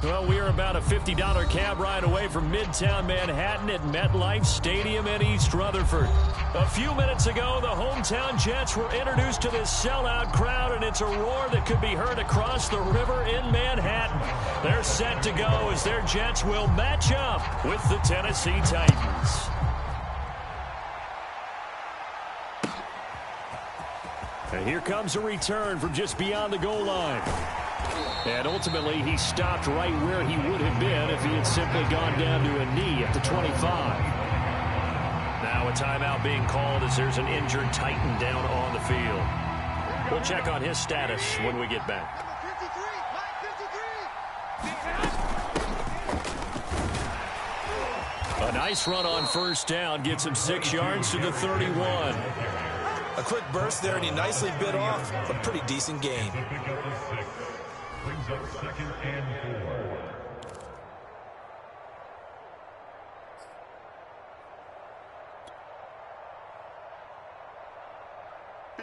Well, we are about a $50 cab ride away from Midtown Manhattan at MetLife Stadium in East Rutherford. A few minutes ago, the hometown Jets were introduced to this sellout crowd, and it's a roar that could be heard across the river in Manhattan. They're set to go as their Jets will match up with the Tennessee Titans. And here comes a return from just beyond the goal line. And ultimately, he stopped right where he would have been if he had simply gone down to a knee at the 25. Now a timeout being called as there's an injured Titan down on the field. We'll check on his status when we get back. A nice run on first down gets him 6 yards to the 31. A quick burst there, and he nicely bit off a pretty decent gain.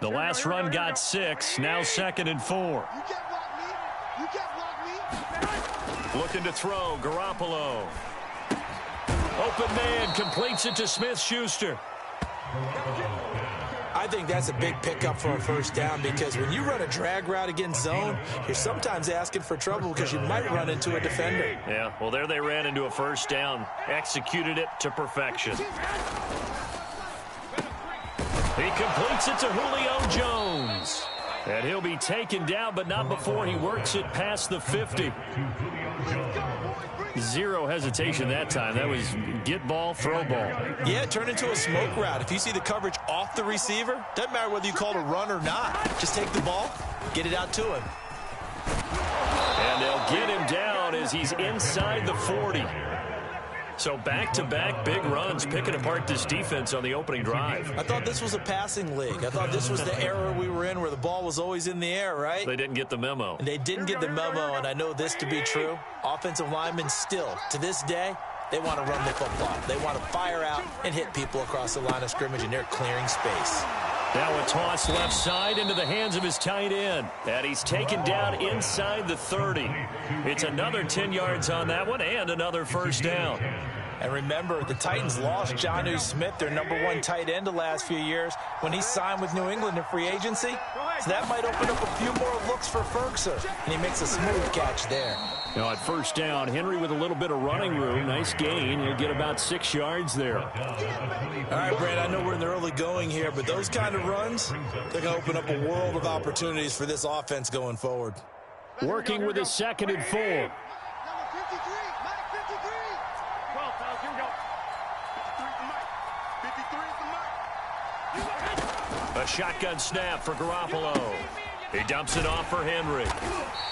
The last run got 6, now 2nd and 4. Looking to throw, Garoppolo. Open man, completes it to Smith-Schuster. I think that's a big pickup for a first down, because when you run a drag route against zone, you're sometimes asking for trouble because you might run into a defender. Yeah, well, there they ran into a first down. Executed it to perfection. He completes it to Julio Jones. And he'll be taken down, but not before he works it past the 50. Zero hesitation that time. That was get ball, throw ball. Yeah, it turned into a smoke route. If you see the coverage off the receiver, doesn't matter whether you call it a run or not. Just take the ball, get it out to him. And they'll get him down as he's inside the 40. So back-to-back big runs, picking apart this defense on the opening drive. I thought this was a passing league. I thought this was the era we were in where the ball was always in the air, right? They didn't get the memo. And they didn't get the memo, and I know this to be true. Offensive linemen still, to this day, they want to run the football. They want to fire out and hit people across the line of scrimmage, and they're clearing space. Now a toss left side into the hands of his tight end. And he's taken down inside the 30. It's another 10 yards on that one and another first down. And remember, the Titans lost Jonnu Smith, their #1 tight end the last few years, when he signed with New England in free agency. So that might open up a few more looks for Ferguson. And he makes a smooth catch there. Now at first down, Henry with a little bit of running room. Nice gain. He'll get about 6 yards there. All right, Brad, I know we're in the early going here, but those kind of runs, they're going to open up a world of opportunities for this offense going forward. Working with a 2nd and 4. A shotgun snap for Garoppolo. He dumps it off for Henry.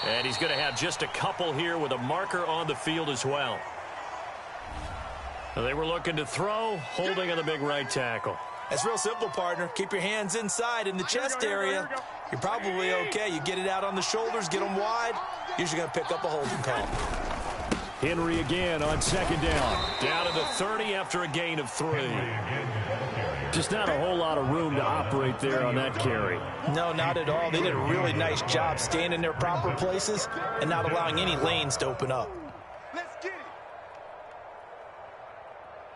And he's going to have just a couple here with a marker on the field as well. They were looking to throw, holding on the big right tackle. It's real simple, partner. Keep your hands inside in the chest area. You're probably okay. You get it out on the shoulders, get them wide. Usually going to pick up a holding call. Henry again on 2nd down. Down to the 30 after a gain of 3. Just not a whole lot of room to operate there on that carry. No, not at all. They did a really nice job staying in their proper places and not allowing any lanes to open up.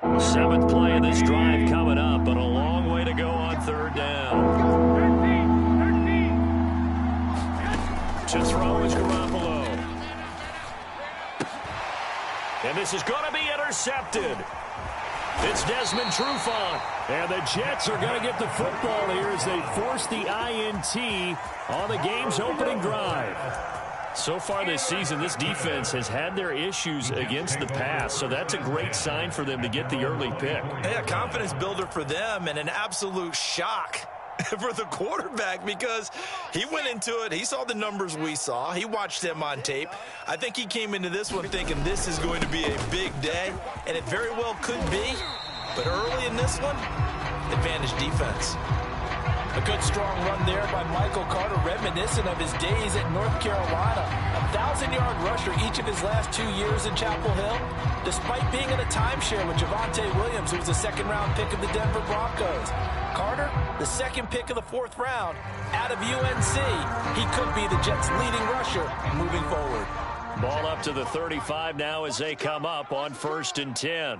7th play of this drive coming up, but a long way to go on 3rd down. To throw is Garoppolo. And this is going to be intercepted. It's Desmond Trufant. And the Jets are going to get the football here as they force the INT on the game's opening drive. So far this season, this defense has had their issues against the pass, so that's a great sign for them to get the early pick. Yeah, confidence builder for them and an absolute shock for the quarterback because he went into it. He saw the numbers we saw. He watched them on tape. I think he came into this one thinking this is going to be a big day, and it very well could be. But early in this one, advantage defense. A good strong run there by Michael Carter, reminiscent of his days at North Carolina. A 1,000-yard rusher each of his last 2 years in Chapel Hill, despite being in a timeshare with Javonte Williams, who was a second-round pick of the Denver Broncos. Carter, the second pick of the 4th round, out of UNC. He could be the Jets' leading rusher moving forward. Ball up to the 35 now as they come up on 1st and 10.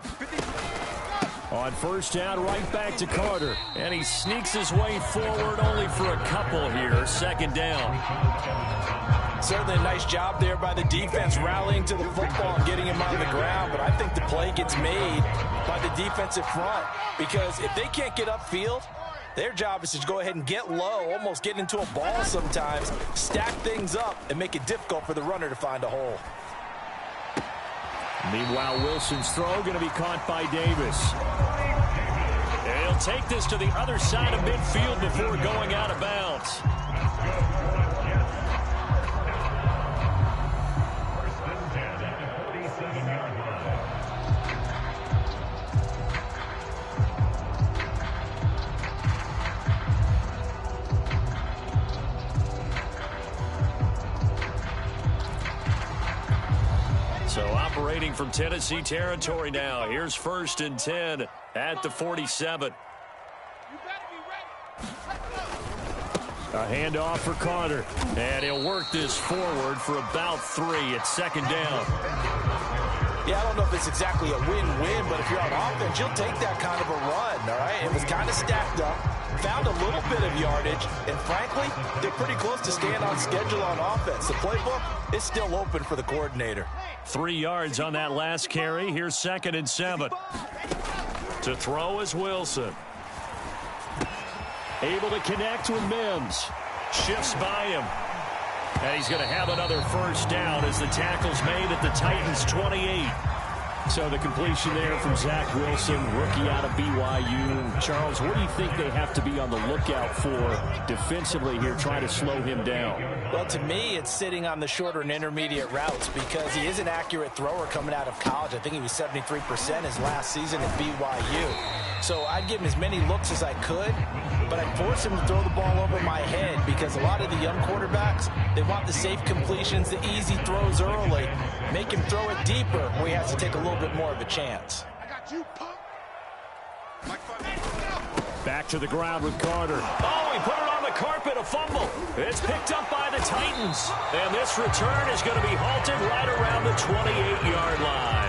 On first down, right back to Carter. And he sneaks his way forward only for a couple here. 2nd down. Certainly a nice job there by the defense rallying to the football and getting him on the ground. But I think the play gets made by the defensive front. Because if they can't get upfield, their job is to go ahead and get low, almost get into a ball sometimes, stack things up, and make it difficult for the runner to find a hole. Meanwhile, Wilson's throw going to be caught by Davis. And he'll take this to the other side of midfield before going out of bounds. So operating from Tennessee territory now. Here's 1st and 10 at the 47. A handoff for Carter. And he'll work this forward for about 3 at 2nd down. Yeah, I don't know if it's exactly a win-win, but if you're on offense, you'll take that kind of a run, all right? It was kind of stacked up, found a little bit of yardage, and frankly, they're pretty close to staying on schedule on offense. The playbook is still open for the coordinator. 3 yards on that last carry. Here's 2nd and 7. To throw is Wilson. Able to connect with Mims. Shifts by him. And he's going to have another 1st down as the tackle's made at the Titans' 28. So the completion there from Zach Wilson, rookie out of BYU. Charles, what do you think they have to be on the lookout for defensively here, trying to slow him down? Well, to me, it's sitting on the shorter and intermediate routes because he is an accurate thrower coming out of college. I think he was 73% his last season at BYU. So I'd give him as many looks as I could, but I'd force him to throw the ball over my head because a lot of the young quarterbacks, they want the safe completions, the easy throws early. Make him throw it deeper where he has to take a little bit more of a chance. Back to the ground with Carter. Oh, he put it on the carpet, a fumble. It's picked up by the Titans. And this return is going to be halted right around the 28-yard line.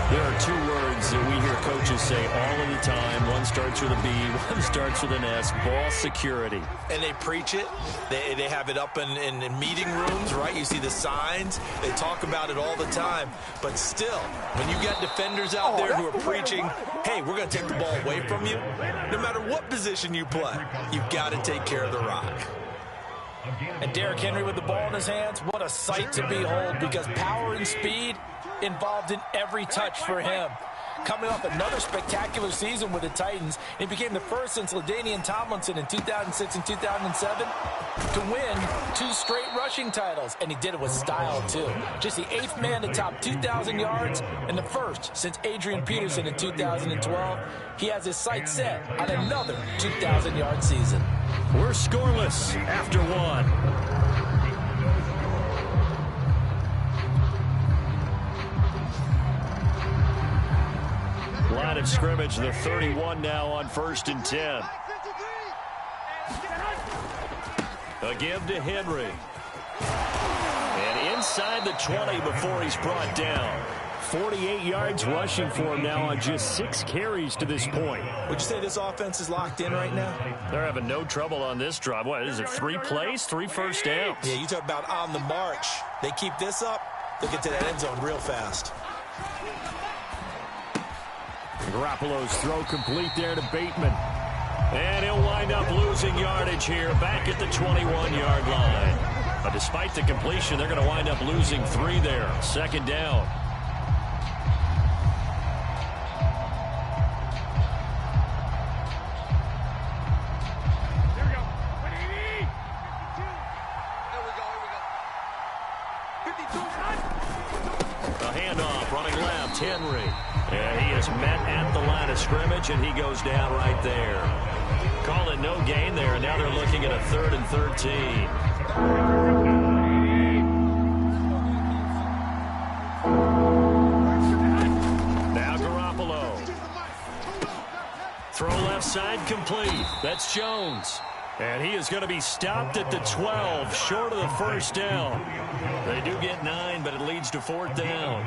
There are 2 words that we hear coaches say all of the time. One starts with a B, one starts with an S, ball security. And they preach it. They have it up in meeting rooms, right? You see the signs. They talk about it all the time. But still, when you got defenders out there who are preaching, hey, we're going to take the ball away from you, no matter what position you play, you've got to take care of the rock. And Derrick Henry with the ball in his hands, what a sight to behold because power and speed involved in every touch for him. Coming off another spectacular season with the Titans, he became the first since LaDainian Tomlinson in 2006 and 2007 to win 2 straight rushing titles, and he did it with style too. Just the 8th man to top 2,000 yards and the first since Adrian Peterson in 2012. He has his sights set on another 2,000-yard season. We're scoreless after 1. Line of scrimmage, the 31 now on 1st and 10. A give to Henry. And inside the 20 before he's brought down. 48 yards rushing for him now on just 6 carries to this point. Would you say this offense is locked in right now? They're having no trouble on this drive. What is it, 3 plays, 3 first downs? Yeah, you talk about on the march. They keep this up, they'll get to that end zone real fast. Garoppolo's throw complete there to Bateman. And he'll wind up losing yardage here back at the 21-yard line. But despite the completion, they're going to wind up losing 3 there. 2nd down. A handoff running left, Henry. And he is met at the line of scrimmage, and he goes down right there. Call it no gain there, and now they're looking at a 3rd and 13. Now Garoppolo. Throw left side complete. That's Jones. And he is going to be stopped at the 12, short of the first down. They do get 9, but it leads to 4th down.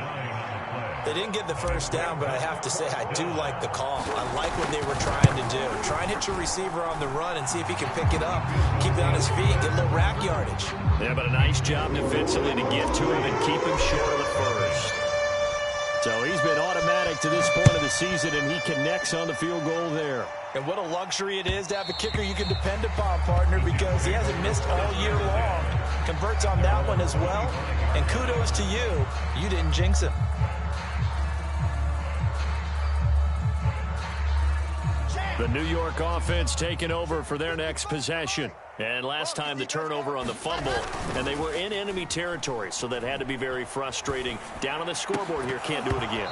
They didn't get the first down, but I have to say I do like the call. I like what they were trying to do. Try and hit your receiver on the run and see if he can pick it up, keep it on his feet, get a little rack yardage. Yeah, but a nice job defensively to get to him and keep him short of the first. So he's been automatic to this point of the season, and he connects on the field goal there. And what a luxury it is to have a kicker you can depend upon, partner, because he hasn't missed all year long. Converts on that one as well. And kudos to you. You didn't jinx him. The New York offense taking over for their next possession. And last time the turnover on the fumble, and they were in enemy territory, so that had to be very frustrating. Down on the scoreboard here, can't do it again.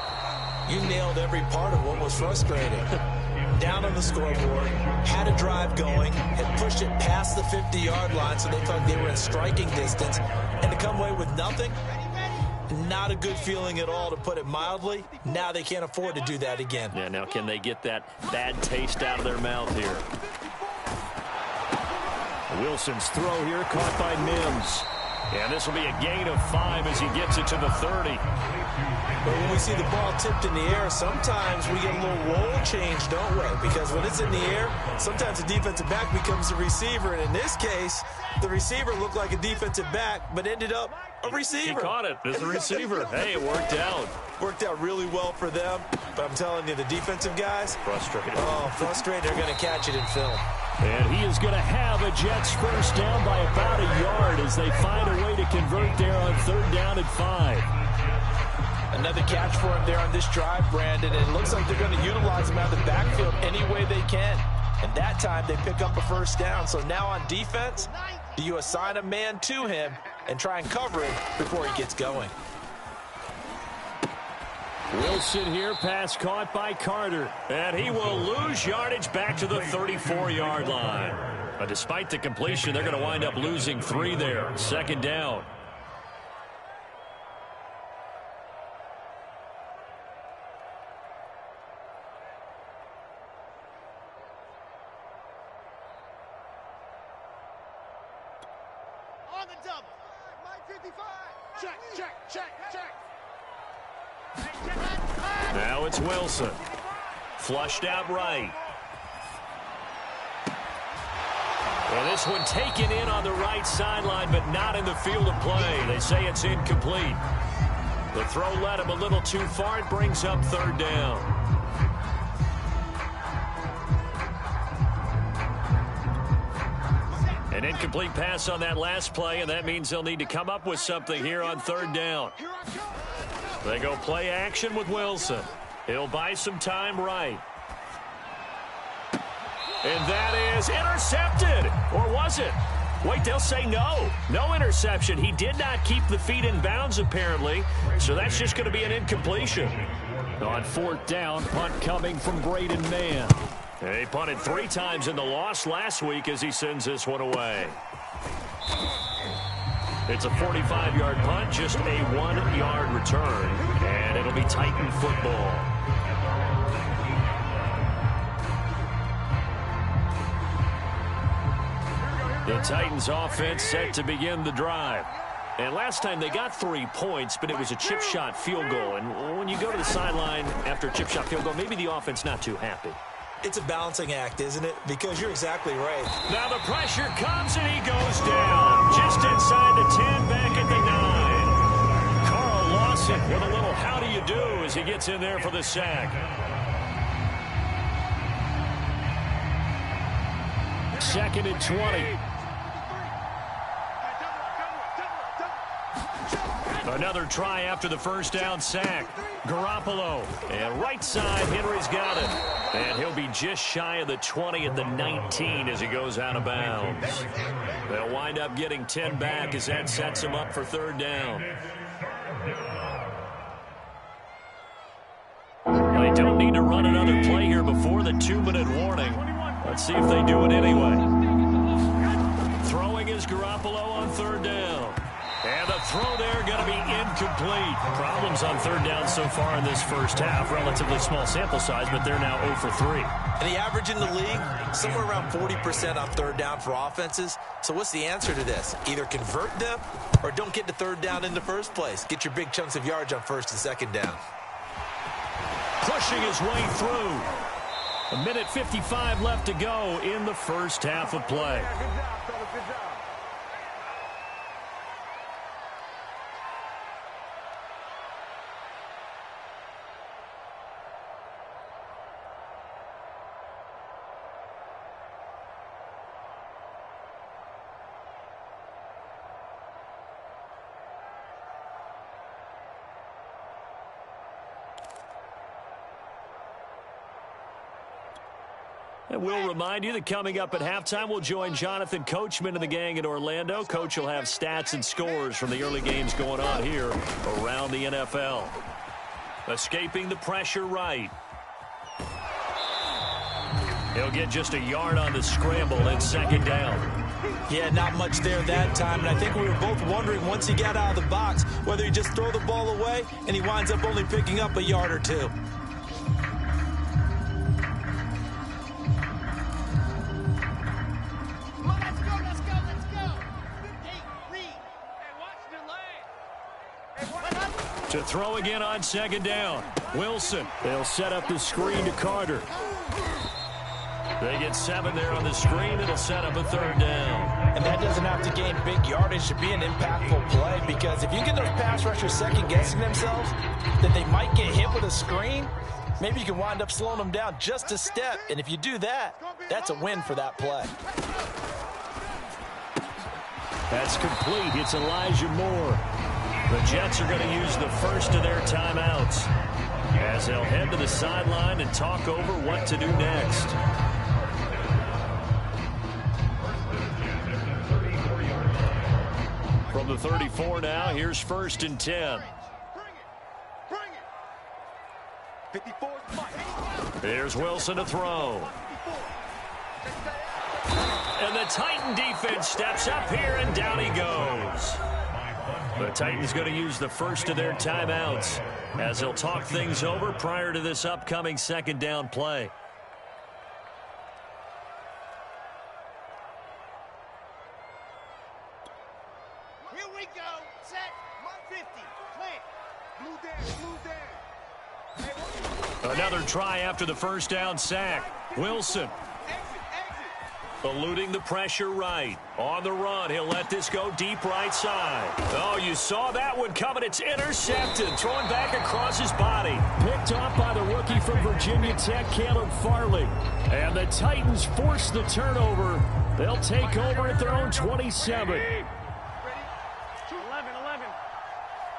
You nailed every part of what was frustrating. Down on the scoreboard, had a drive going, had pushed it past the 50-yard line so they thought they were in striking distance, and to come away with nothing, not a good feeling at all, to put it mildly. Now they can't afford to do that again. Yeah, now can they get that bad taste out of their mouth here? Wilson's throw here caught by Mims. And this will be a gain of 5 as he gets it to the 30. But when we see the ball tipped in the air, sometimes we get a little roll change, don't we? Because when it's in the air, sometimes the defensive back becomes the receiver. And in this case, the receiver looked like a defensive back, but ended up a receiver. He caught it as a receiver. Hey, it worked out. Worked out really well for them. But I'm telling you, the defensive guys, frustrated. Oh, frustrated. They're going to catch it in film. And he is going to have a Jets first down by about a yard as they find a way to convert there on 3rd down and 5. Another catch for him there on this drive, Brandon. And it looks like they're going to utilize him out of the backfield any way they can. And that time they pick up a first down. So now on defense, do you assign a man to him and try and cover him before he gets going? Wilson here, pass caught by Carter. And he will lose yardage back to the 34-yard line. But despite the completion, they're going to wind up losing 3 there. 2nd down. On the double. Line 55. Check, check, check, check. Now it's Wilson. Flushed out right. Well, this one taken in on the right sideline, but not in the field of play. They say it's incomplete. The throw led him a little too far. It brings up 3rd down. An incomplete pass on that last play, and that means they'll need to come up with something here on 3rd down. They go play action with Wilson. He'll buy some time right. And that is intercepted. Or was it? Wait, they'll say no. No interception. He did not keep the feet in bounds, apparently. So that's just going to be an incompletion. On 4th down, punt coming from Braden Mann. He punted 3 times in the loss last week as he sends this one away. It's a 45-yard punt, just a 1-yard return, and it'll be Titan football. The Titans offense set to begin the drive. And last time they got 3 points, but it was a chip shot field goal. And when you go to the sideline after a chip shot field goal, maybe the offense not too happy. It's a balancing act, isn't it? Because you're exactly right. Now the pressure comes and he goes down. Just inside the 10, back at the 9. Carl Lawson with a little how do you do as he gets in there for the sack. 2nd and 20. Another try after the first down sack. Garoppolo. And right side, Henry's got it. And he'll be just shy of the 20 at the 19 as he goes out of bounds. They'll wind up getting 10 back as that sets him up for 3rd down. They don't need to run another play here before the 2-minute warning. Let's see if they do it anyway. Throwing is Garoppolo on 3rd down. And the throw there going to be incomplete. Problems on third down so far in this first half. Relatively small sample size, but they're now 0 for 3. And the average in the league, somewhere around 40% on third down for offenses. So what's the answer to this? Either convert them or don't get to third down in the first place. Get your big chunks of yards on first and second down. Pushing his way through. 1:55 left to go in the first half of play. Good job, fellas. Good job. And we'll remind you that coming up at halftime, we'll join Jonathan Coachman and the gang in Orlando. Coach will have stats and scores from the early games going on here around the NFL. Escaping the pressure right. He'll get just a yard on the scramble and second down. Yeah, not much there that time, and I think we were both wondering once he got out of the box whether he just throw the ball away and he winds up only picking up a yard or two. To throw again on second down. Wilson. They'll set up the screen to Carter. They get 7 there on the screen. It'll set up a third down. And that doesn't have to gain big yardage to be an impactful play, because if you get those pass rushers second-guessing themselves, that they might get hit with a screen, maybe you can wind up slowing them down just a step. And if you do that, that's a win for that play. That's complete. It's Elijah Moore. The Jets are going to use the first of their timeouts as they'll head to the sideline and talk over what to do next. From the 34 now, here's 1st and 10. Bring it. 54. Here's Wilson to throw. And the Titan defense steps up here, and down he goes. The Titans going to use the first of their timeouts as they'll talk things over prior to this upcoming second down play. Here we go. Set. 150. Plant. Blue down. Another try after the first down sack. Wilson. Eluding the pressure right. On the run, he'll let this go deep right side. Oh, you saw that one coming. It's intercepted. Throwing back across his body. Picked off by the rookie from Virginia Tech, Caleb Farley. And the Titans force the turnover. They'll take over at their own 27. Ready?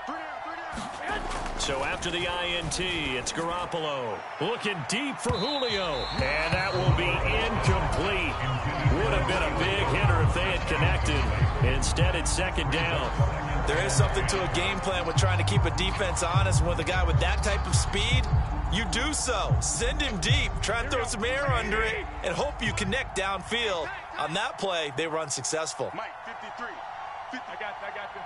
11. So after the INT, it's Garoppolo. Looking deep for Julio. And that will be incomplete. Would have been a big hitter if they had connected. Instead, it's second down. There is something to a game plan with trying to keep a defense honest. With a guy with that type of speed, you do so. Send him deep. Try and throw some air under it and hope you connect downfield. On that play, they were unsuccessful. Mike, 53. I got you.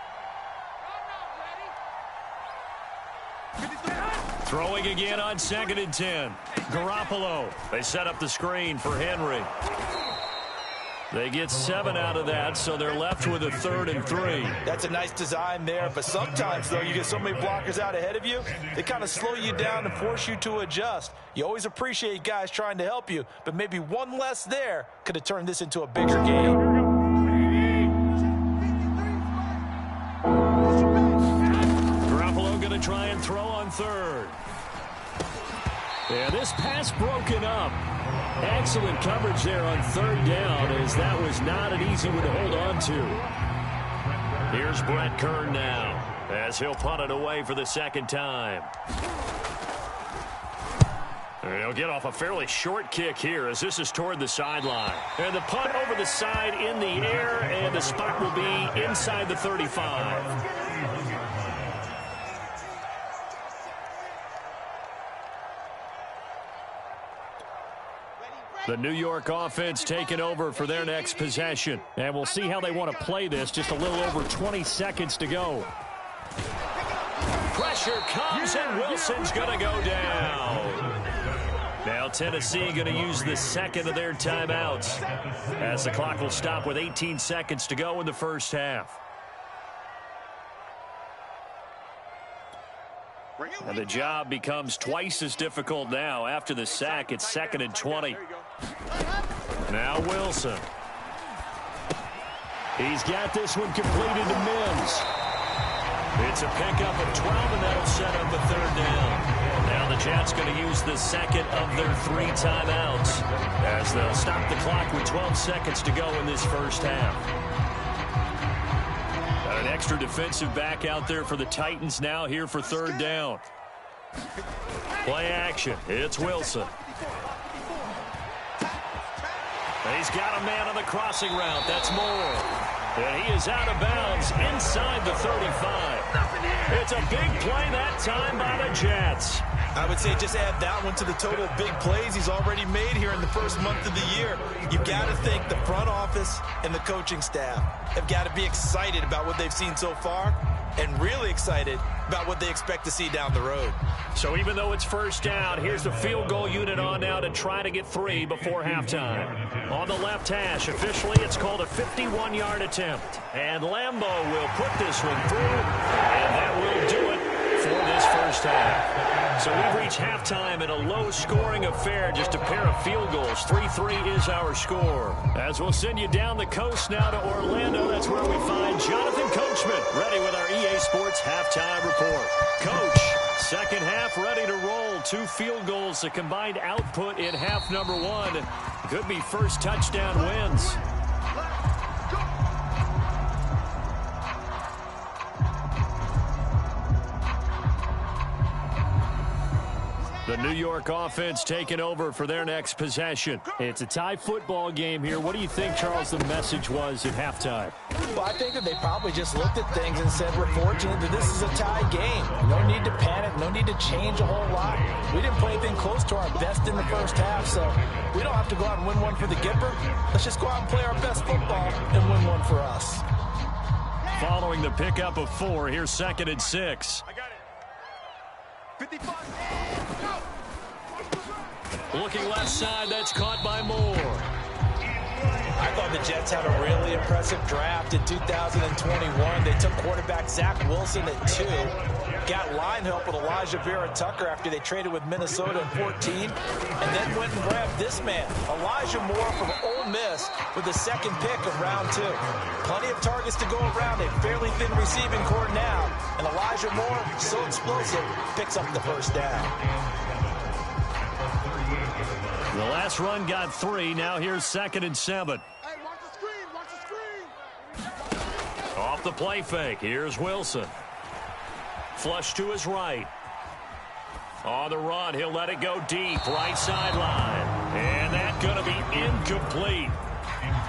Throwing again on 2nd and 10. Garoppolo. They set up the screen for Henry. They get 7 out of that, so they're left with a 3rd and 3. That's a nice design there, but sometimes, though, you get so many blockers out ahead of you, they kind of slow you down and force you to adjust. You always appreciate guys trying to help you, but maybe one less there could have turned this into a bigger game. Garoppolo going to try and throw on 3rd. Yeah, this pass broken up. Excellent coverage there on 3rd down, as that was not an easy one to hold on to. Here's Brett Kern now, as he'll punt it away for the second time. He'll get off a fairly short kick here, as this is toward the sideline. And the punt over the side in the air, and the spot will be inside the 35. The New York offense taking over for their next possession. And we'll see how they want to play this. Just a little over 20 seconds to go. Pressure comes, and Wilson's going to go down. Now Tennessee going to use the second of their timeouts, as the clock will stop with 18 seconds to go in the first half. And the job becomes twice as difficult now. After the sack, it's 2nd and 20. Now Wilson. He's got this one completed to Mims. It's a pickup of 12, and that'll set up a 3rd down. Now the Jets going to use the second of their 3 timeouts, as they'll stop the clock with 12 seconds to go in this first half. Got an extra defensive back out there for the Titans now here for 3rd down. Play action. It's Wilson. He's got a man on the crossing route. That's Moore. And he is out of bounds inside the 35. It's a big play that time by the Jets. I would say just add that one to the total of big plays he's already made here in the first month of the year. You've got to think the front office and the coaching staff have got to be excited about what they've seen so far and really excited about what they expect to see down the road. So even though it's 1st down, here's the field goal unit on now to try to get 3 before halftime. On the left hash, officially it's called a 51-yard attempt. And Lambeau will put this one through, and that will do it for this first half. So we've reached halftime in a low-scoring affair, just a pair of field goals. 3-3 is our score. As we'll send you down the coast now to Orlando, that's where we find Jonathan Coachman, ready with our EA Sports halftime report. Coach, second half ready to roll. 2 field goals, the combined output in half number 1. Could be first touchdown wins. The New York offense taking over for their next possession. It's a tie football game here. What do you think, Charles, the message was at halftime? Well, I think that they probably just looked at things and said, we're fortunate that this is a tie game. No need to panic. No need to change a whole lot. We didn't play anything close to our best in the first half, so we don't have to go out and win one for the Gipper. Let's just go out and play our best football and win one for us. Following the pickup of 4, here's 2nd and 6. I got it. 55. Looking left side, that's caught by Moore. I thought the Jets had a really impressive draft in 2021. They took quarterback Zach Wilson at 2. Got line help with Elijah Vera-Tucker after they traded with Minnesota in 14. And then went and grabbed this man, Elijah Moore from Ole Miss, with the 2nd pick of round 2. Plenty of targets to go around, a fairly thin receiving core now. And Elijah Moore, so explosive, picks up the first down. The last run got 3. Now here's 2nd and 7. Hey, watch the screen. Watch the screen. Off the play fake. Here's Wilson. Flush to his right. On the run, he'll let it go deep. Right sideline. And that's going to be incomplete.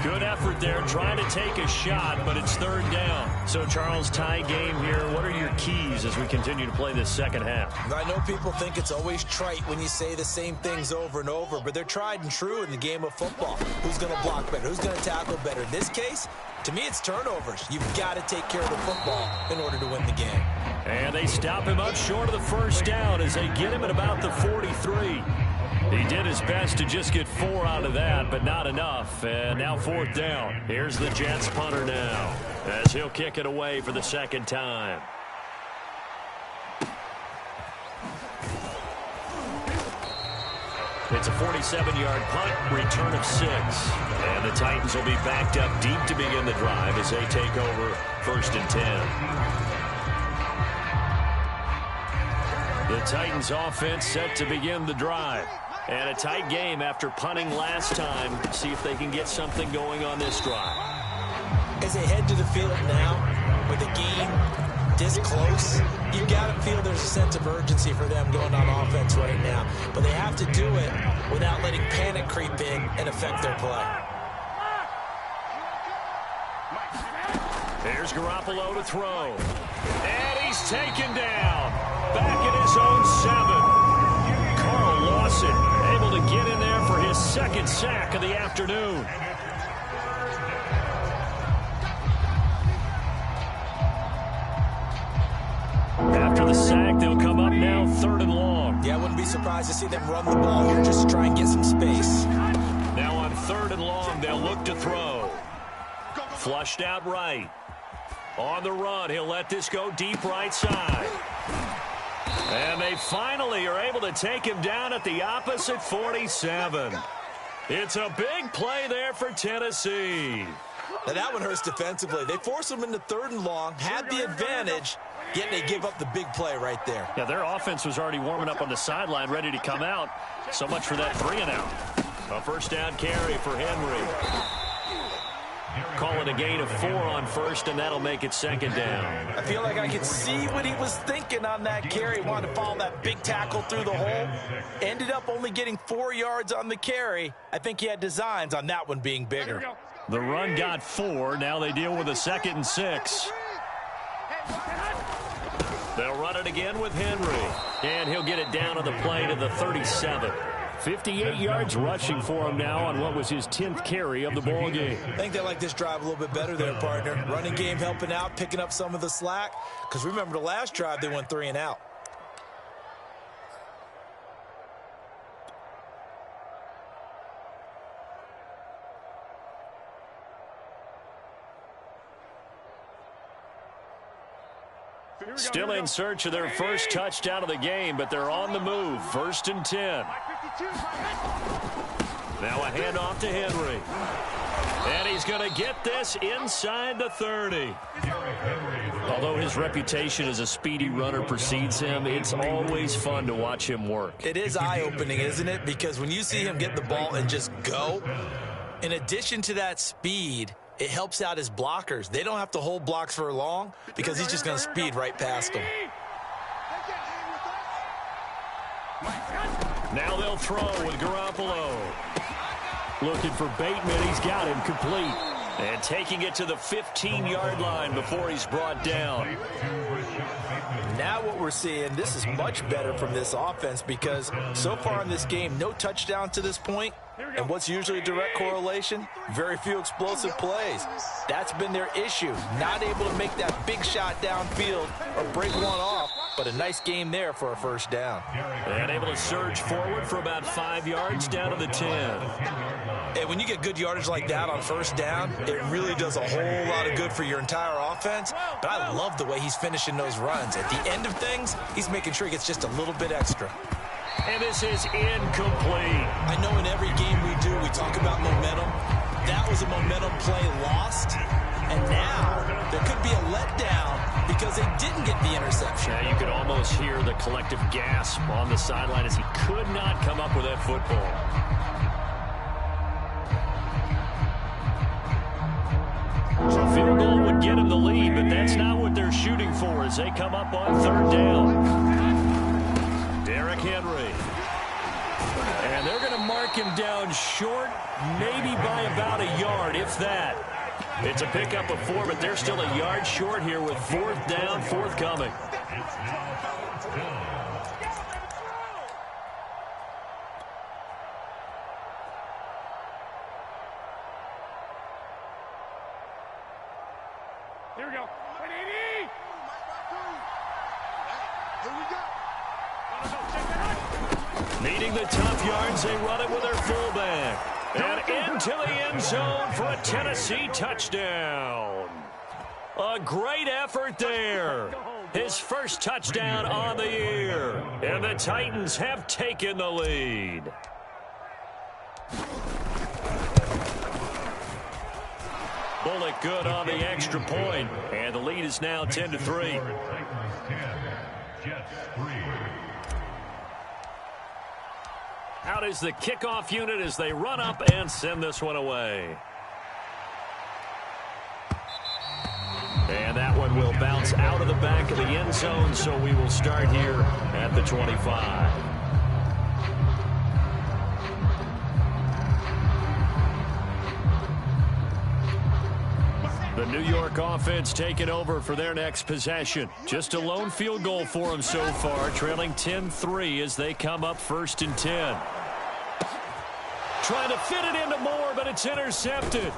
Good effort there, trying to take a shot, but it's 3rd down. So, Charles, tie game here. What are your keys as we continue to play this second half? I know people think it's always trite when you say the same things over and over, but they're tried and true in the game of football. Who's going to block better? Who's going to tackle better? In this case, to me, it's turnovers. You've got to take care of the football in order to win the game. And they stop him up short of the first down as they get him at about the 43. He did his best to just get 4 out of that, but not enough. And now 4th down. Here's the Jets punter now, as he'll kick it away for the 2nd time. It's a 47-yard punt, return of 6. And the Titans will be backed up deep to begin the drive as they take over 1st and 10. The Titans offense set to begin the drive. And a tight game after punting last time. See if they can get something going on this drive. As they head to the field now, with the game this close, you've got to feel there's a sense of urgency for them going on offense right now. But they have to do it without letting panic creep in and affect their play. There's Garoppolo to throw. And he's taken down. Back at his own 7. Carl Lawson able to get in there for his 2nd second sack of the afternoon. After the sack, they'll come up now 3rd and long. Yeah, I wouldn't be surprised to see them run the ball here just to try and get some space. Now on 3rd and long, they'll look to throw. Flushed out right. On the run, he'll let this go deep right side. And they finally are able to take him down at the opposite 47. It's a big play there for Tennessee. Now that one hurts defensively. They force him into 3rd and long, had the advantage, yet they give up the big play right there. Yeah, their offense was already warming up on the sideline, ready to come out. So much for that 3 and out. A first down carry for Henry. Call it a gain of 4 on first, and that'll make it 2nd down. I feel like I could see what he was thinking on that carry. Wanted to follow that big tackle through the hole. Ended up only getting 4 yards on the carry. I think he had designs on that one being bigger. The run got 4. Now they deal with a 2nd and 6. They'll run it again with Henry. And he'll get it down on the play to the 37. 58 yards rushing for him now on what was his 10th carry of the ball game. I think they like this drive a little bit better there, partner. Running game helping out, picking up some of the slack. Because remember the last drive, they went 3 and out. Still in search of their first touchdown of the game, but they're on the move. 1st and 10. Now a handoff to Henry. And he's going to get this inside the 30. Although his reputation as a speedy runner precedes him, it's always fun to watch him work. It is eye-opening, isn't it? Because when you see him get the ball and just go, in addition to that speed, it helps out his blockers. They don't have to hold blocks for long because he's just going to speed right past them. Now they'll throw with Garoppolo. Looking for Bateman. He's got him complete. And taking it to the 15-yard line before he's brought down. Now what we're seeing, this is much better from this offense because so far in this game, no touchdown to this point. And what's usually a direct correlation? Very few explosive plays. That's been their issue. Not able to make that big shot downfield or break one off, but a nice game there for a first down. And able to surge forward for about 5 yards down to the 10. And when you get good yardage like that on first down, it really does a whole lot of good for your entire offense. But I love the way he's finishing those runs. At the end of things, he's making sure he gets just a little bit extra. And this is incomplete. I know in every game we do, we talk about momentum. That was a momentum play lost. And now there could be a letdown because they didn't get the interception. Yeah, you could almost hear the collective gasp on the sideline as he could not come up with that football. So field goal would get him the lead, but that's not what they're shooting for as they come up on 3rd down. Derrick Henry. And they're going to mark him down short, maybe by about a yard, if that. It's a pickup of 4, but they're still a yard short here with 4th down, forthcoming. Here we go. Here we go. Needing the tough yards, they run it with their fullback. And into the end zone for a Tennessee touchdown. A great effort there. His first touchdown on the year. And the Titans have taken the lead. Bullock good on the extra point. And the lead is now 10-3. Out is the kickoff unit as they run up and send this one away. And that one will bounce out of the back of the end zone, so we will start here at the 25. The New York offense taking over for their next possession. Just a lone field goal for them so far, trailing 10-3 as they come up 1st and 10. Trying to fit it into Moore, but it's intercepted.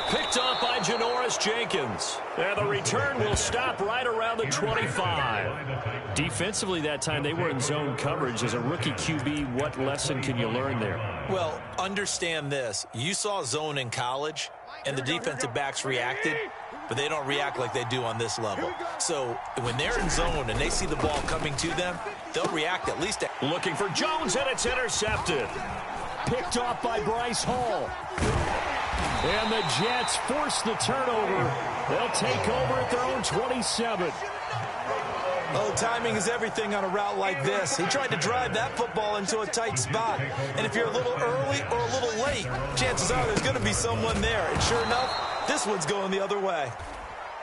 Picked off by Janoris Jenkins. And the return will stop right around the 25. Defensively that time, they were in zone coverage. As a rookie QB, what lesson can you learn there? Well, understand this. You saw zone in college, and the defensive backs reacted, but they don't react like they do on this level. So when they're in zone and they see the ball coming to them, they'll react at least. Looking for Jones, and it's intercepted. Picked off by Bryce Hall. And the Jets force the turnover. They'll take over at their own 27. Oh, timing is everything on a route like this. He tried to drive that football into a tight spot. And if you're a little early or a little late, chances are there's going to be someone there. And sure enough, this one's going the other way.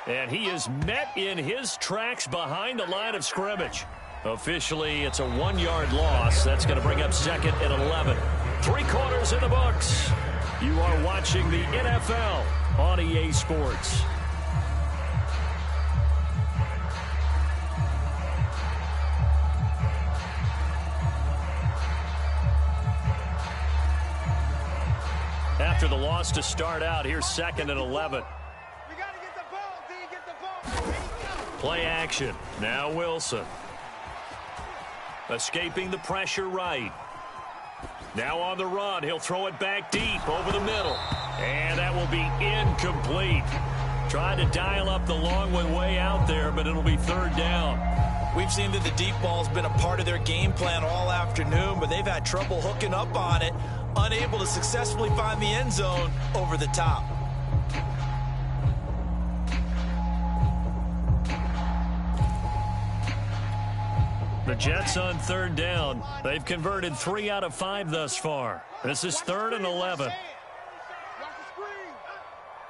And he is met in his tracks behind the line of scrimmage. Officially, it's a 1-yard loss. That's going to bring up 2nd and 11. 3 quarters in the books. You are watching the NFL on EA Sports. After the loss to start out, here's 2nd and 11. We got to get the ball, D. Get the ball. Play action. Now Wilson. Escaping the pressure right. Now on the run. He'll throw it back deep over the middle. And that will be incomplete. Trying to dial up the long one way out there, but it'll be 3rd down. We've seen that the deep ball's been a part of their game plan all afternoon, but they've had trouble hooking up on it, unable to successfully find the end zone over the top. The Jets on 3rd down. They've converted 3 out of 5 thus far. This is 3rd and 11. Watch the screen.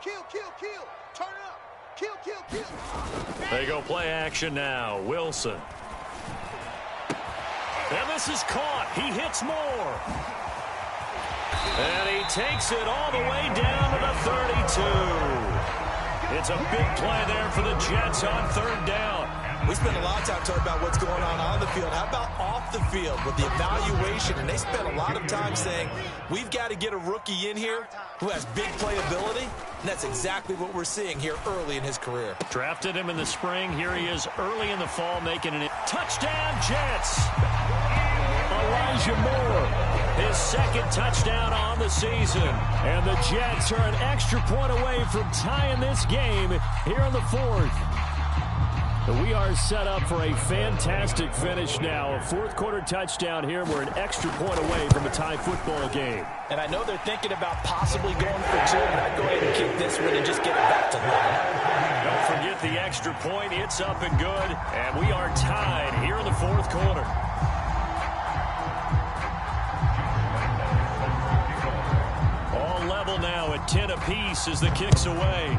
Kill, kill, kill. Turn up. Kill, kill, kill. They go play action now. Wilson. And this is caught. He hits Moore. And he takes it all the way down to the 32. It's a big play there for the Jets on 3rd down. We spend a lot of time talking about what's going on the field. How about off the field with the evaluation? And they spent a lot of time saying, we've got to get a rookie in here who has big playability. And that's exactly what we're seeing here early in his career. Drafted him in the spring. Here he is early in the fall making an touchdown Jets. Elijah Moore, his 2nd touchdown on the season. And the Jets are an extra point away from tying this game here in the 4th. We are set up for a fantastic finish now. A 4th quarter touchdown here. We're an extra point away from a tie football game. And I know they're thinking about possibly going for 2, but I'd go ahead and kick this one and just get it back to level. Don't forget the extra point. It's up and good. And we are tied here in the 4th quarter. All level now at 10 apiece as the kick's away.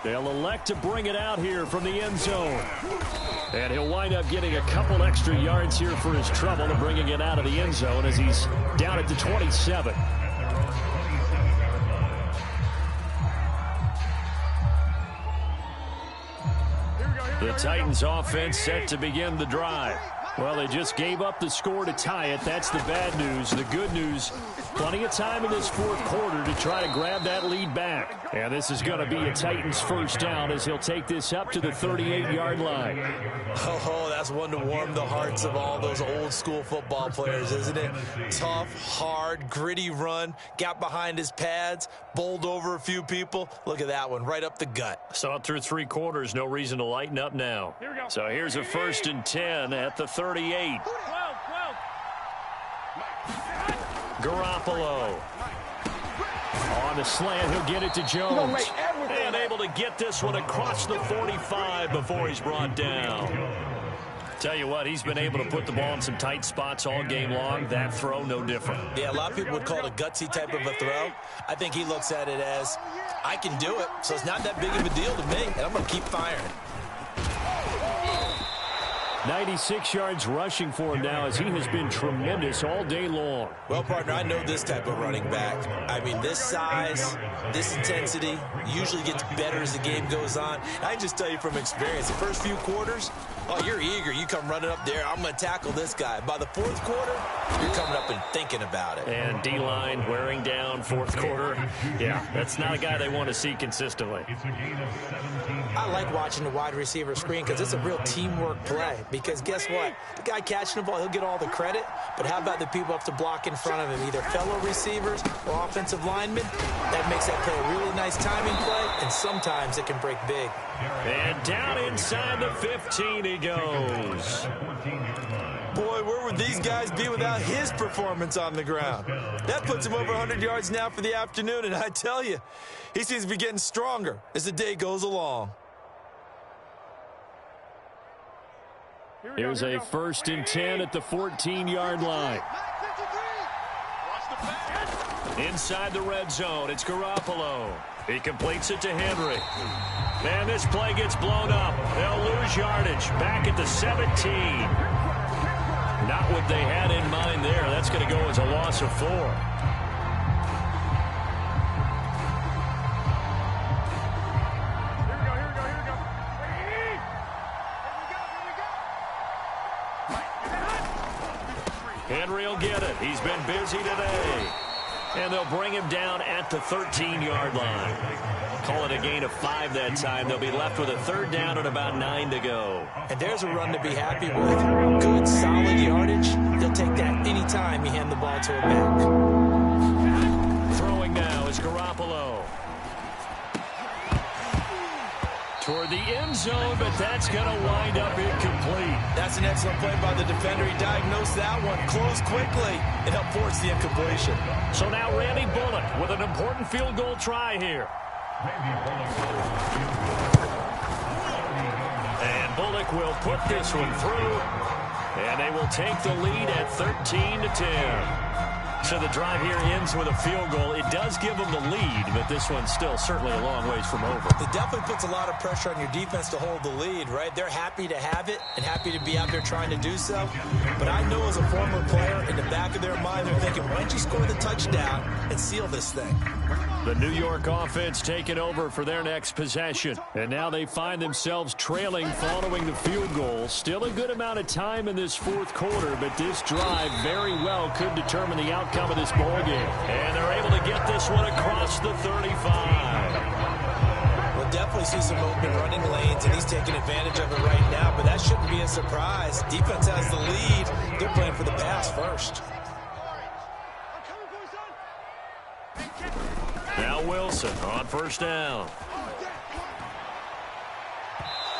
They'll elect to bring it out here from the end zone. And he'll wind up getting a couple extra yards here for his trouble and bringing it out of the end zone as he's down at the 27. The Titans offense set to begin the drive. Well, they just gave up the score to tie it. That's the bad news. The good news, plenty of time in this 4th quarter to try to grab that lead back. And this is going to be a Titans 1st down as he'll take this up to the 38-yard line. Oh, that's one to warm the hearts of all those old school football players, isn't it? Tough, hard, gritty run, got behind his pads, bowled over a few people. Look at that one, right up the gut. Saw it through 3 quarters, no reason to lighten up now. So here's a 1st and 10 at the 38. Garoppolo. On the slant, he'll get it to Jones. And able to get this one across the 45 before he's brought down. Tell you what, he's been able to put the ball in some tight spots all game long. That throw, no different. Yeah, a lot of people would call it a gutsy type of a throw. I think he looks at it as, I can do it, so it's not that big of a deal to me, and I'm going to keep firing. 96 yards rushing for him now as he has been tremendous all day long. Well, partner, I know this type of running back. I mean, this size, this intensity usually gets better as the game goes on. I can just tell you from experience, the first few quarters, oh, you're eager. You come running up there, I'm going to tackle this guy. By the fourth quarter, you're coming up and thinking about it. And D-line wearing down fourth quarter. Yeah, that's not a guy they want to see consistently. I like watching the wide receiver screen because it's a real teamwork play. Because guess what? The guy catching the ball, he'll get all the credit. But how about the people up to block in front of him, either fellow receivers or offensive linemen? That makes that play a really nice timing play, and sometimes it can break big. And down inside the 15 he goes. Boy, where would these guys be without his performance on the ground? That puts him over 100 yards now for the afternoon, and I tell you, he seems to be getting stronger as the day goes along. Here's a 1st and 10 at the 14-yard line. Inside the red zone, it's Garoppolo. He completes it to Henry. And this play gets blown up. They'll lose yardage back at the 17. Not what they had in mind there. That's going to go as a loss of 4. Henry will get it. He's been busy today. And they'll bring him down at the 13-yard line. Call it a gain of 5 that time. They'll be left with a 3rd down and about 9 to go. And there's a run to be happy with. Good, solid yardage. They'll take that any time you hand the ball to a back. Throwing now is Garoppolo. Toward the end zone, but that's going to wind up incomplete. That's an excellent play by the defender. He diagnosed that one, closed quickly, and helped force the incompletion. So now Randy Bullock with an important field goal try here. And Bullock will put this one through, and they will take the lead at 13-10. So the drive here ends with a field goal. It does give them the lead, but this one's still certainly a long ways from over. It definitely puts a lot of pressure on your defense to hold the lead, right? They're happy to have it and happy to be out there trying to do so. But I know as a former player, in the back of their mind, they're thinking, why don't you score the touchdown and seal this thing? The New York offense taking over for their next possession. And now they find themselves trailing following the field goal. Still a good amount of time in this fourth quarter, but this drive very well could determine the outcome of this ball game. And they're able to get this one across the 35. We'll definitely see some open running lanes, and he's taking advantage of it right now, but that shouldn't be a surprise. Defense has the lead. They're playing for the pass first. Now Wilson on 1st down.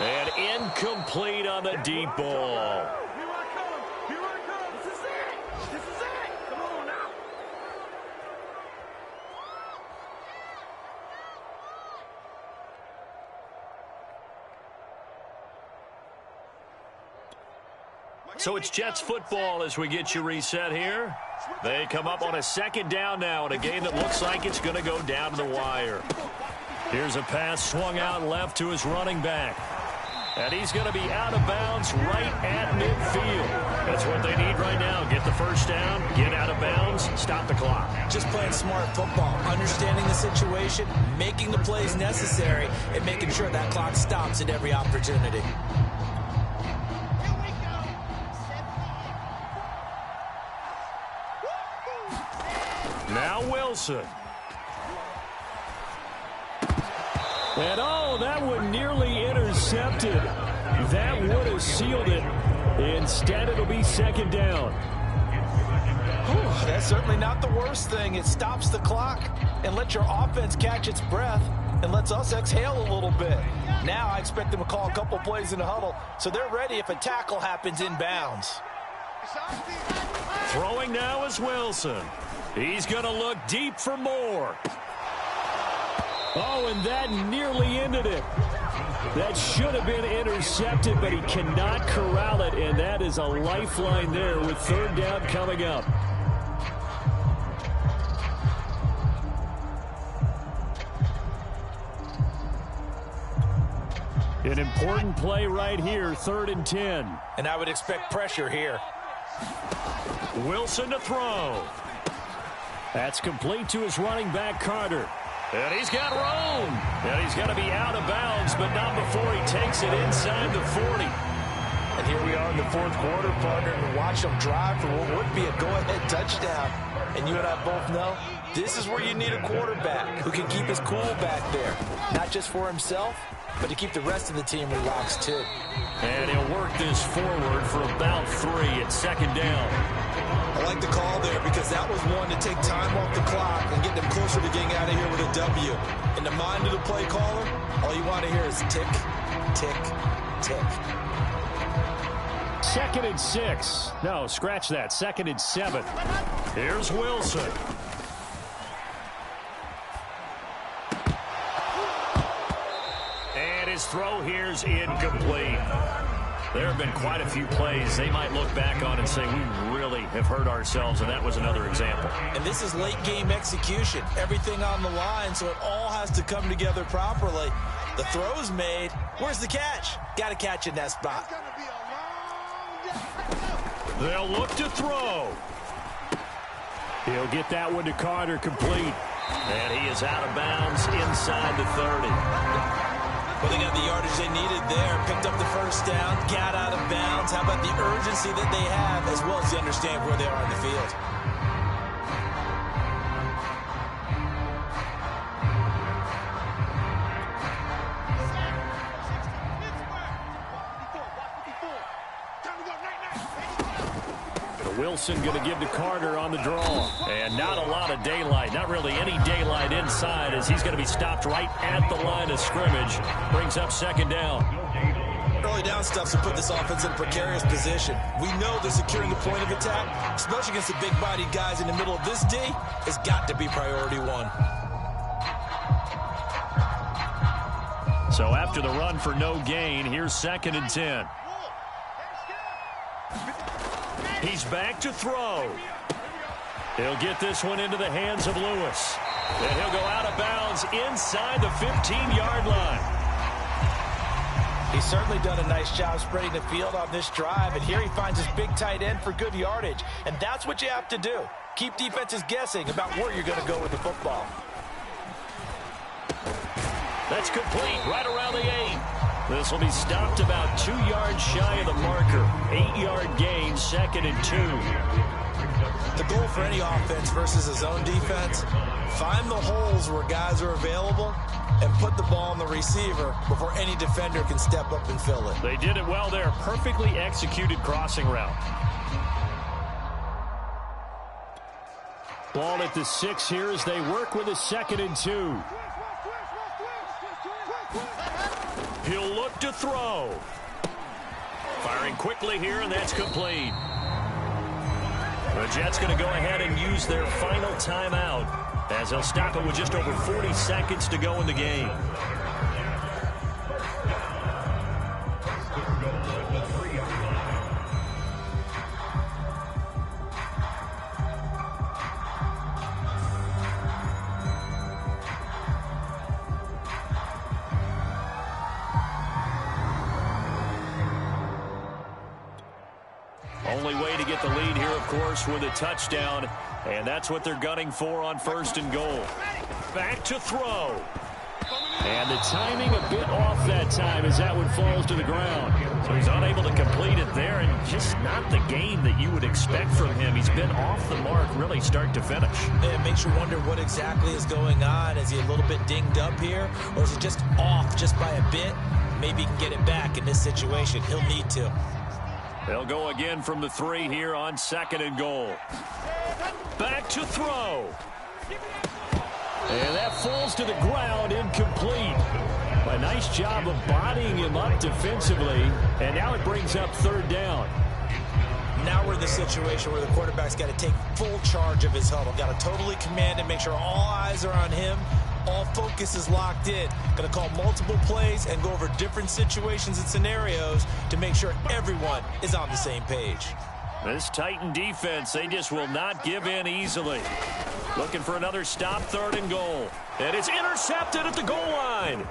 And incomplete on the deep ball. So it's Jets football as we get you reset here. They come up on a 2nd down now in a game that looks like it's going to go down to the wire. Here's a pass swung out left to his running back. And he's going to be out of bounds right at midfield. That's what they need right now. Get the 1st down, get out of bounds, stop the clock. Just playing smart football, understanding the situation, making the plays necessary, and making sure that clock stops at every opportunity. Now Wilson. And oh, that one nearly intercepted. That would have sealed it. Instead, it'll be 2nd down. Whew, that's certainly not the worst thing. It stops the clock and lets your offense catch its breath and lets us exhale a little bit. Now I expect them to call a couple plays in the huddle so they're ready if a tackle happens inbounds. Throwing now is Wilson. He's going to look deep for more. Oh, and that nearly ended it. That should have been intercepted, but he cannot corral it, and that is a lifeline there with 3rd down coming up. An important play right here, 3rd and 10. And I would expect pressure here. Wilson to throw. That's complete to his running back, Carter. And he's got room. And he's going to be out of bounds, but not before he takes it inside the 40. And here we are in the 4th quarter, partner, and watch them drive for what would be a go-ahead touchdown. And you and I both know this is where you need a quarterback who can keep his cool back there. Not just for himself, but to keep the rest of the team relaxed too. And he'll work this forward for about 3 at 2nd down. I like the call there because that was one to take time off the clock and get them closer to getting out of here with a W. In the mind of the play caller, all you want to hear is tick, tick, tick. 2nd and 6. No, scratch that. 2nd and 7. Here's Wilson. And his throw here's incomplete. There have been quite a few plays they might look back on and say, we really have hurt ourselves, and that was another example. And this is late game execution. Everything on the line, so it all has to come together properly. The throw's made. Where's the catch? Got to catch in that spot. They'll look to throw. He'll get that one to Carter, complete. And he is out of bounds inside the 30. Well, they got the yardage they needed there. Picked up the 1st down, got out of bounds. How about the urgency that they have, as well as they understand where they are in the field? Wilson going to give to Carter on the draw. And not a lot of daylight. Not really any daylight inside as he's going to be stopped right at the line of scrimmage. Brings up 2nd down. Early down stuffs to put this offense in a precarious position. We know they're securing the point of attack, especially against the big-bodied guys in the middle of this D, has got to be priority 1. So after the run for no gain, here's 2nd and 10. He's back to throw. He'll get this one into the hands of Lewis. And he'll go out of bounds inside the 15-yard line. He's certainly done a nice job spreading the field on this drive, and here he finds his big tight end for good yardage. And that's what you have to do. Keep defenses guessing about where you're going to go with the football. That's complete right around the 8. This will be stopped about 2 yards shy of the marker. 8-yard gain, 2nd and 2. The goal for any offense versus a zone defense, find the holes where guys are available and put the ball on the receiver before any defender can step up and fill it. They did it well there. Perfectly executed crossing route. Ball at the 6 here as they work with a 2nd and 2. He'll look to throw. Firing quickly here, and that's complete. The Jets going to go ahead and use their final timeout as they'll stop it with just over 40 seconds to go in the game. Only way to get the lead here, of course, with a touchdown. And that's what they're gunning for on 1st and goal. Back to throw. And the timing a bit off that time as that one falls to the ground. So he's unable to complete it there, and just not the game that you would expect from him. He's been off the mark really start to finish. It makes you wonder what exactly is going on. Is he a little bit dinged up here, or is it just off just by a bit? Maybe he can get it back in this situation. He'll need to. They'll go again from the 3 here on 2nd and goal. Back to throw. And that falls to the ground, incomplete. A nice job of bodying him up defensively. And now it brings up 3rd down. Now we're in the situation where the quarterback's got to take full charge of his huddle. Got to totally command and make sure all eyes are on him. All focus is locked in. Going to call multiple plays and go over different situations and scenarios to make sure everyone is on the same page. This Titan defense, they just will not give in easily. Looking for another stop, 3rd and goal. And it's intercepted at the goal line.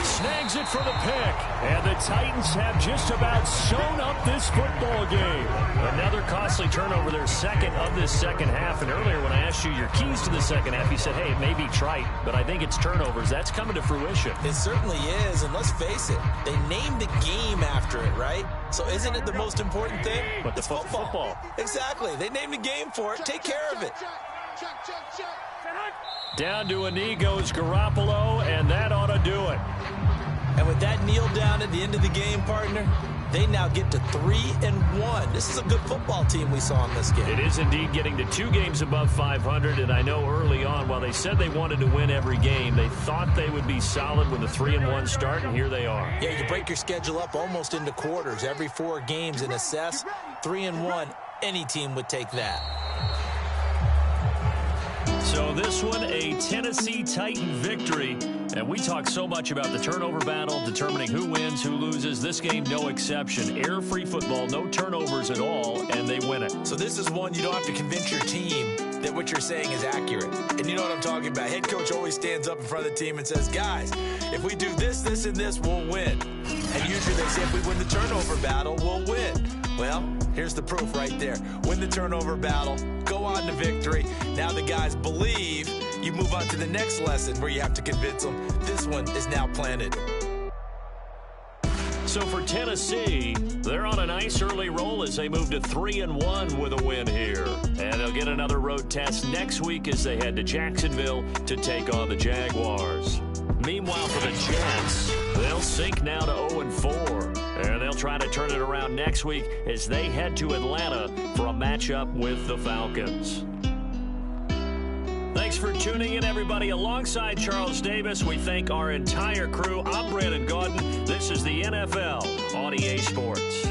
Snags it for the pick. And the Titans have just about sewn up this football game. Another costly turnover, their second of this second half. And earlier when I asked you your keys to the second half, you said, hey, it may be trite, but I think it's turnovers. That's coming to fruition. It certainly is, and let's face it, they named the game after it, right? So isn't it the most important thing? But it's football. Exactly. They named the game for it. Take care of it. Down to a knee goes Garoppolo, and that ought to do it. And with that kneel down at the end of the game, partner, they now get to 3-1. This is a good football team we saw in this game. It is indeed getting to 2 games above 500, and I know early on, while they said they wanted to win every game, they thought they would be solid with a 3-1 start, and here they are. Yeah, you break your schedule up almost into quarters, every 4 games, and assess 3-1. Any team would take that. So this one, a Tennessee Titan victory. And we talk so much about the turnover battle, determining who wins, who loses. This game, no exception. Air-free football, no turnovers at all, and they win it. So this is one you don't have to convince your team that what you're saying is accurate. And you know what I'm talking about. Head coach always stands up in front of the team and says, guys, if we do this, this, and this, we'll win. And usually they say if we win the turnover battle, we'll win. Well, here's the proof right there. Win the turnover battle, go on to victory. Now the guys believe. You move on to the next lesson where you have to convince them. This one is now planted. So for Tennessee, they're on a nice early roll as they move to 3-1 with a win here. And they'll get another road test next week as they head to Jacksonville to take on the Jaguars. Meanwhile, for the Jets, they'll sink now to 0-4. And they'll try to turn it around next week as they head to Atlanta for a matchup with the Falcons. Thanks for tuning in, everybody. Alongside Charles Davis, we thank our entire crew. I'm Brandon Gaudin. This is the NFL on EA Sports.